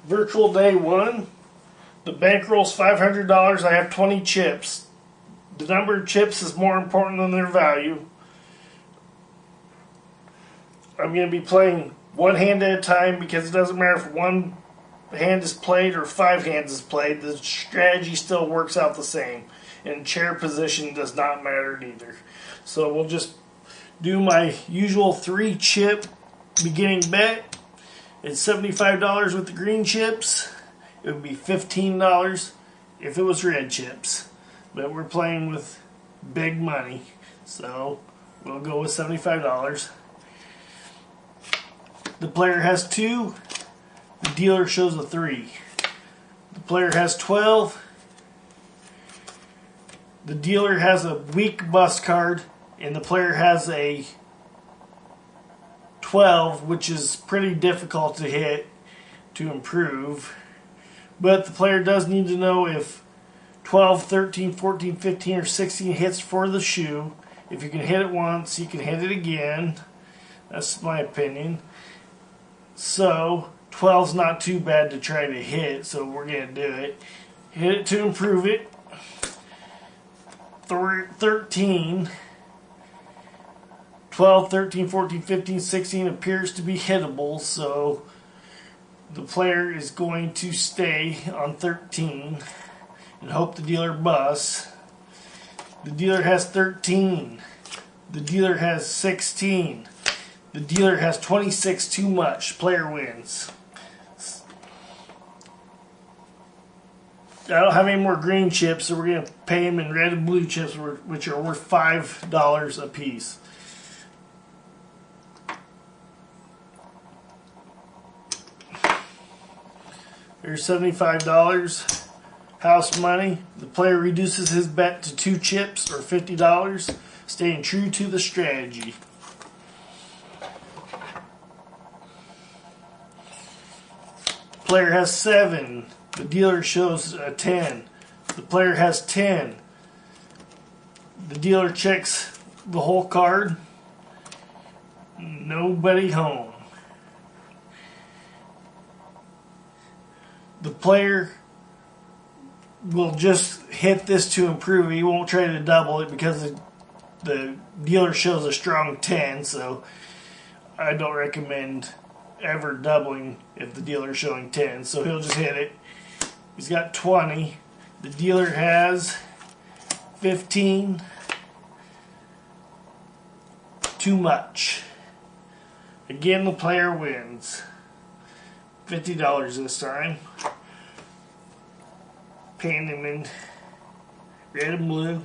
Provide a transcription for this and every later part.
Virtual day 1. The bankroll's $500. I have 20 chips. The number of chips is more important than their value. I'm going to be playing one hand at a time because it doesn't matter if one hand is played or 5 hands is played. The strategy still works out the same. And chair position does not matter neither. So we'll just do my usual 3 chip beginning bet. It's $75 with the green chips. It would be $15 if it was red chips. But we're playing with big money, so we'll go with $75. The player has 2. The dealer shows a 3. The player has 12. The dealer has a weak bust card, and the player has a 12, which is pretty difficult to hit to improve. But the player does need to know if 12, 13, 14, 15, or 16 hits for the shoe. If you can hit it once, you can hit it again. That's my opinion. So 12's not too bad to try to hit, so we're going to do it. Hit it to improve it. 13, 12, 13, 14, 15, 16 appears to be hittable, so the player is going to stay on 13 and hope the dealer busts. The dealer has 13. The dealer has 16. The dealer has 26 too much. Player wins. I don't have any more green chips, so we're going to pay him in red and blue chips, which are worth $5 a piece. Here's $75. House money. The player reduces his bet to 2 chips or $50, staying true to the strategy. Player has 7. The dealer shows a 10. The player has 10. The dealer checks the whole card. Nobody home. The player will just hit this to improve. He won't try to double it because the dealer shows a strong 10, so I don't recommend ever doubling if the dealer is showing 10, so he'll just hit it. He's got 20. The dealer has 15. Too much. Again, the player wins. $50 this time. Paying him in red and blue.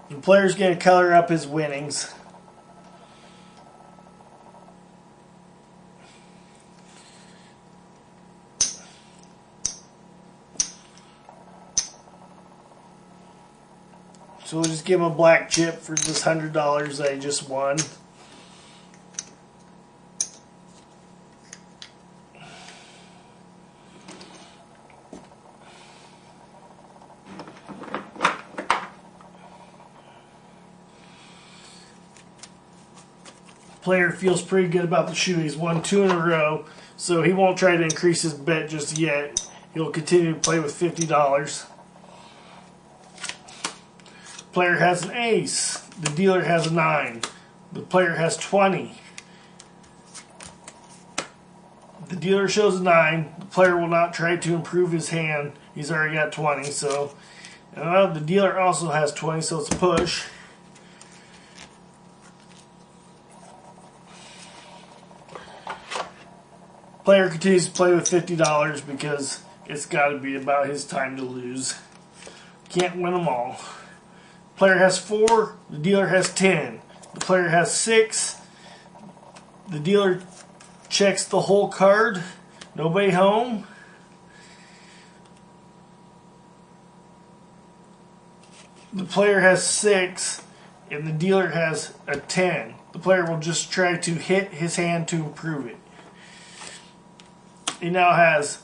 The player's going to color up his winnings. So we'll just give him a black chip for this $100 that I just won. Player feels pretty good about the shoe. He's won 2 in a row, so he won't try to increase his bet just yet. He'll continue to play with $50. Player has an ace. The dealer has a 9. The player has 20. The dealer shows a 9. The player will not try to improve his hand. He's already got 20. So the dealer also has 20, so it's a push. Player continues to play with $50 because it's got to be about his time to lose. Can't win them all. Player has 4. The dealer has 10. The player has 6. The dealer checks the whole card. Nobody home. The player has 6, and the dealer has a 10. The player will just try to hit his hand to improve it. He now has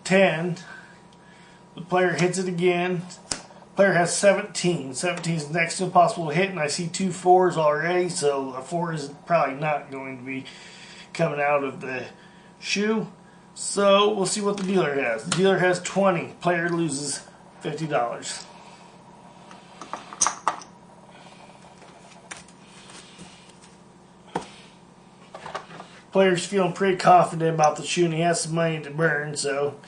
10. The player hits it again. Player has 17. 17 is next to impossible to hit, and I see 2 4s already, so a 4 is probably not going to be coming out of the shoe. So we'll see what the dealer has. The dealer has 20. Player loses $50. Player's feeling pretty confident about the shoe, and he has some money to burn, so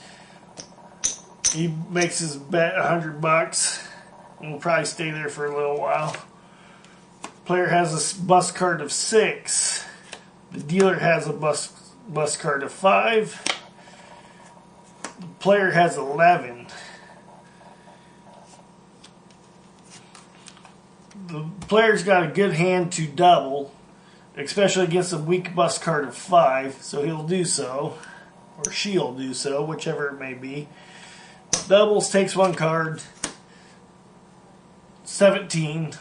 he makes his bet $100 and will probably stay there for a little while. Player has a bust card of 6. The dealer has a bust card of 5. The player has 11. The player's got a good hand to double, especially against a weak bust card of 5, so he'll do so, or she'll do so, whichever it may be. Doubles, takes 1 card, 17,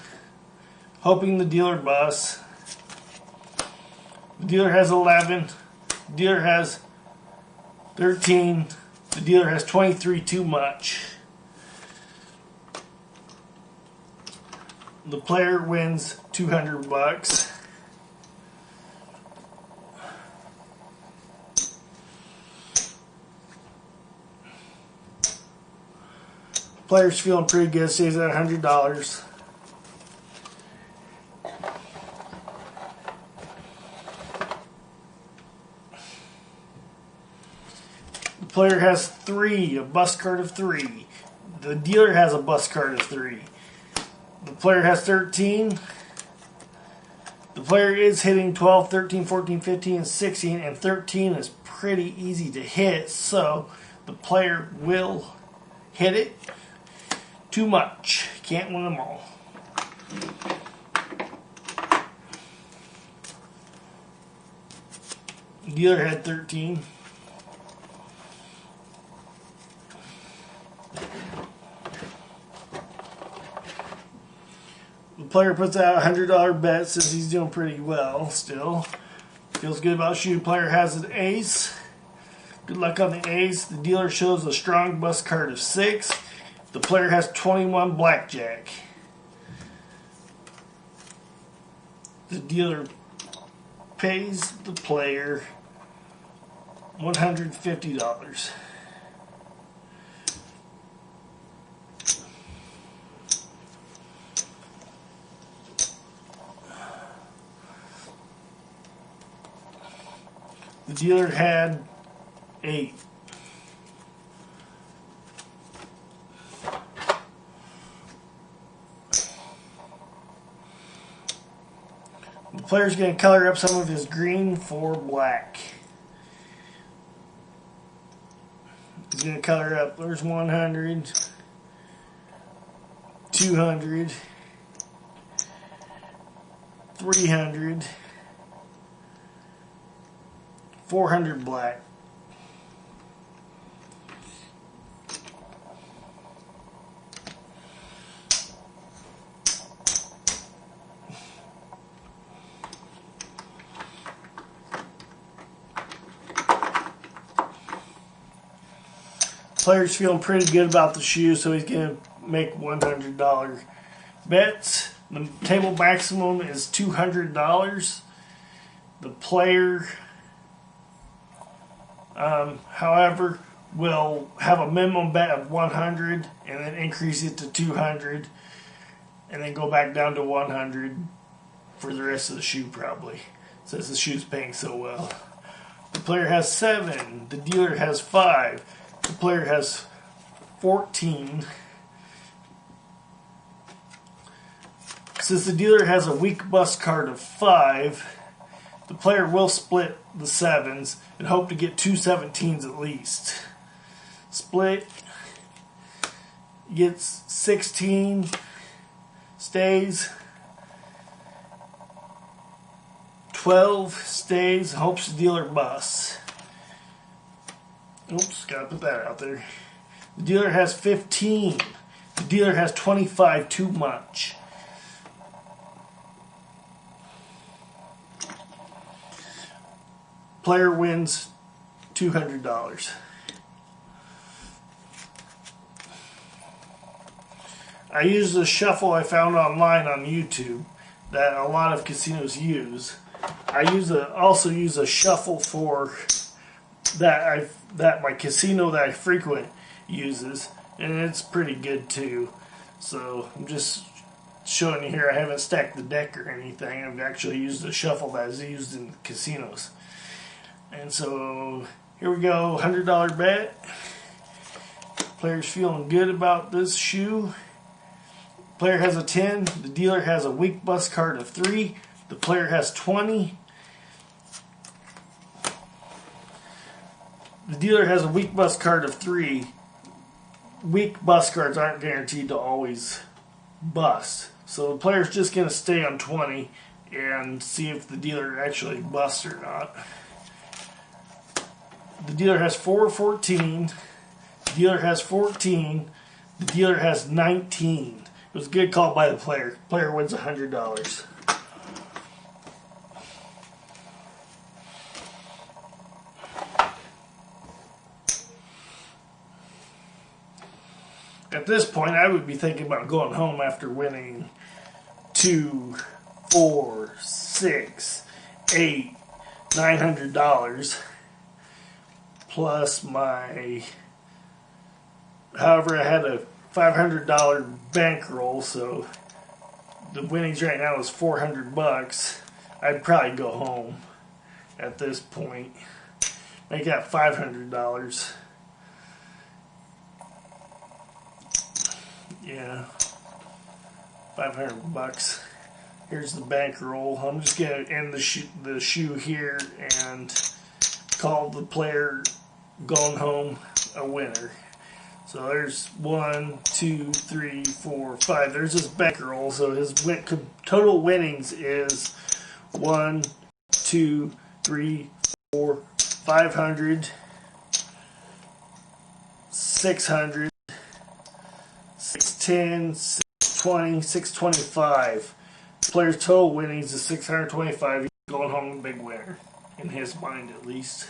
hoping the dealer busts. The dealer has 11, the dealer has 13, the dealer has 23, too much. The player wins $200. Player's feeling pretty good, stays at $100. The player has 3, a bust card of 3. The dealer has a bust card of 3. The player has 13. The player is hitting 12, 13, 14, 15, and 16, and 13 is pretty easy to hit, so the player will hit it. Too much. Can't win them all. The dealer had 13. The player puts out a $100 bet, says he's doing pretty well still. Feels good about shoe. Player has an ace. Good luck on the ace. The dealer shows a strong bust card of 6. The player has 21 blackjack. The dealer pays the player $150. The dealer had 8. The player's going to color up some of his green for black. He's going to color up, there's 100, 200, 300, 400 black. Player's feeling pretty good about the shoe, so he's going to make $100 bets. The table maximum is $200. The player, however, will have a minimum bet of 100 and then increase it to 200 and then go back down to 100 for the rest of the shoe probably, since the shoe's paying so well. The player has 7. The dealer has 5. The player has 14. Since the dealer has a weak bust card of 5, the player will split the 7s and hope to get 2 17s at least. Split, gets 16, stays, 12, stays, hopes the dealer busts. Oops, gotta put that out there. The dealer has 15. The dealer has 25, too much. Player wins $200. I use the shuffle I found online on YouTube that a lot of casinos use. I also use a shuffle for that my casino that I frequent uses, and it's pretty good too. So I'm just showing you here. I haven't stacked the deck or anything. I've actually used a shuffle that is used in casinos. And so here we go, $100 bet. Player's feeling good about this shoe. Player has a 10. The dealer has a weak bust card of 3. The player has 20. The dealer has a weak bust card of 3. Weak bust cards aren't guaranteed to always bust. So the player's just going to stay on 20 and see if the dealer actually busts or not. The dealer has 4-14. The dealer has 14. The dealer has 19. It was a good call by the player. Player wins $100. At this point, I would be thinking about going home after winning $2, $4, $6, $8, $900 plus my, however, I had a $500 bankroll, so the winnings right now is $400. I'd probably go home at this point. Make that $500. Yeah, $500. Here's the bankroll. I'm just gonna end the shoe here and call the player going home a winner. So there's 1, 2, 3, 4, 5. There's his bankroll. So his total winnings is 1, 2, 3, 4, 500, 600, 610, 620, 625. The player's total winnings is 625. He's going home a big winner, in his mind at least.